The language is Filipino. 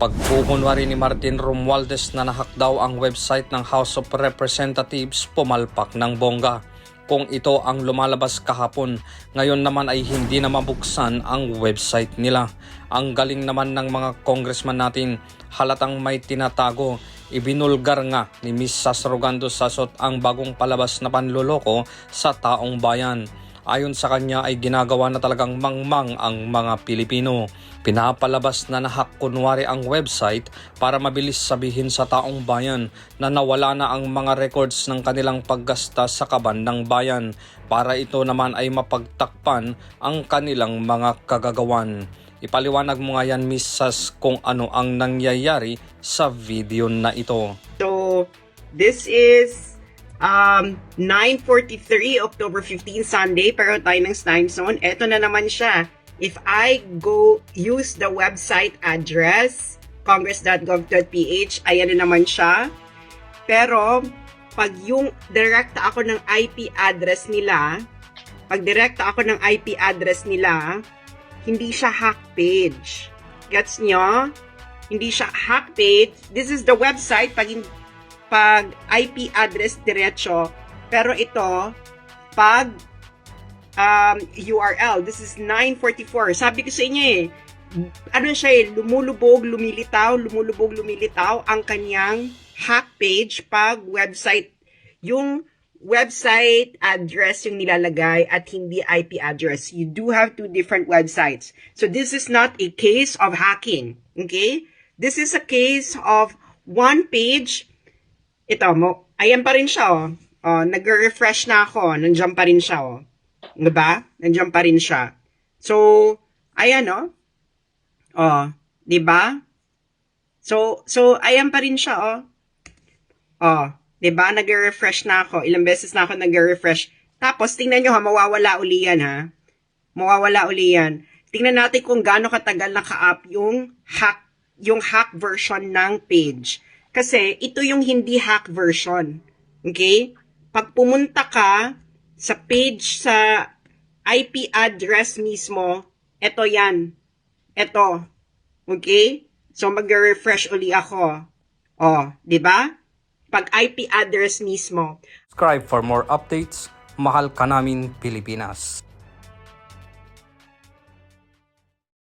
Pagkukunwari ni Martin Romualdez na nahak daw ang website ng House of Representatives, pumalpak ng bongga. Kung ito ang lumalabas kahapon, ngayon naman ay hindi na mabuksan ang website nila. Ang galing naman ng mga congressman natin, halatang may tinatago. Ibinulgar nga ni Ms. Sasrogando Sasot ang bagong palabas na panloloko sa taong bayan. Ayon sa kanya ay ginagawa na talagang mangmang ang mga Pilipino. Pinapalabas na nahak kunwari ang website para mabilis sabihin sa taong bayan na nawala na ang mga records ng kanilang paggasta sa kaban ng bayan para ito naman ay mapagtakpan ang kanilang mga kagagawan. Ipaliwanag mo nga yan, Miss Sas, kung ano ang nangyayari sa video na ito. So, this is 9:43, October 15, Sunday, pero tayo ng time zone. Ito na naman siya. If I go use the website address, congress.gov.ph, ayan na naman siya. Pero, pag yung direkta ako ng IP address nila, hindi siya hack page. Gets nyo? Hindi siya hack page. This is the website pag IP address diretso, pero ito pag URL, this is 944. Sabi ko sa inyo ano siya lumulubog, lumilitaw ang kanyang hack page pag website, yung website address yung nilalagay at hindi IP address. You do have two different websites. So this is not a case of hacking, okay? This is a case of one page. Ito mo, ayan pa rin siya, nag-refresh na ako, nandiyan pa rin siya, diba? Nandiyan pa rin siya. So, ayan, diba? So, ayan pa rin siya, diba? Nag-refresh na ako, ilang beses na ako nag-refresh. Tapos, tingnan nyo mawawala uli yan, Mawawala uli yan. Tingnan natin kung gaano katagal naka-up yung hack version ng page. Kasi ito yung hindi hack version. Okay? Pag pumunta ka sa page sa IP address mismo, ito yan. Ito. Okay? So mag-refresh uli ako. Di ba? Pag IP address mismo. Subscribe for more updates. Mahal ka namin, Pilipinas.